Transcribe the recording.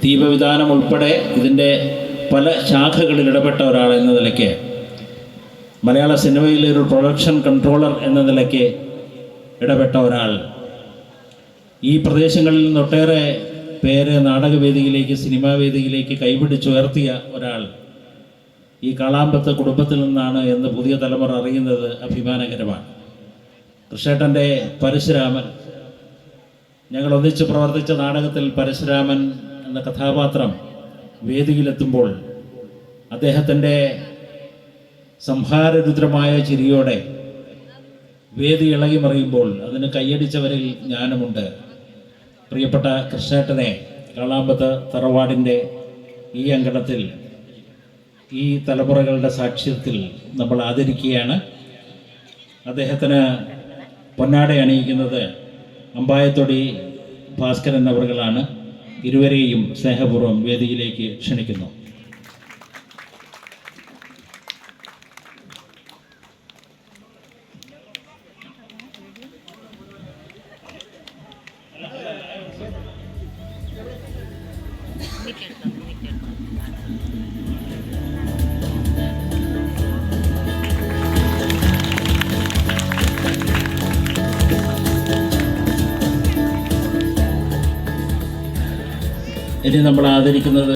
ദീപവിധാനം ഉൾപ്പെടെ ഇതിൻ്റെ പല ശാഖകളിൽ ഇടപെട്ട ഒരാൾ എന്ന നിലയ്ക്ക്, മലയാള സിനിമയിലെ ഒരു പ്രൊഡക്ഷൻ കൺട്രോളർ എന്ന നിലയ്ക്ക് ഇടപെട്ട ഒരാൾ, ഈ പ്രദേശങ്ങളിൽ നിന്നൊട്ടേറെ പേര് നാടകവേദിയിലേക്ക്, സിനിമാ വേദിയിലേക്ക് കൈപിടിച്ചുയർത്തിയ ഒരാൾ ഈ കാളാമ്പത്ത് കുടുംബത്തിൽ നിന്നാണ് എന്ന് പുതിയ തലമുറ അറിയുന്നത് അഭിമാനകരമാണ്. കൃഷ്ണേട്ടൻ്റെ പരശുരാമൻ, ഞങ്ങൾ ഒന്നിച്ച് പ്രവർത്തിച്ച നാടകത്തിൽ പരശുരാമൻ എന്ന കഥാപാത്രം വേദിയിലെത്തുമ്പോൾ അദ്ദേഹത്തിൻ്റെ സംഹാരരുദ്രമായ ചിരിയോടെ വേദി ഇളകി മറിയുമ്പോൾ അതിന് കൈയടിച്ചവരിൽ ഞാനുമുണ്ട്. പ്രിയപ്പെട്ട കൃഷ്ണേട്ടനെ കാളാമ്പത്ത് തറവാടിൻ്റെ ഈ അങ്കണത്തിൽ ഈ തലമുറകളുടെ സാക്ഷ്യത്തിൽ നമ്മൾ ആദരിക്കുകയാണ്. അദ്ദേഹത്തിന് പൊന്നാട അണിയിക്കുന്നത് അമ്പായത്തൊടി ഭാസ്കരൻ അവറുകളാണ്. ഇരുവരെയും സ്നേഹപൂർവ്വം വേദിയിലേക്ക് ക്ഷണിക്കുന്നു. ഇനി നമ്മൾ ആദരിക്കുന്നത്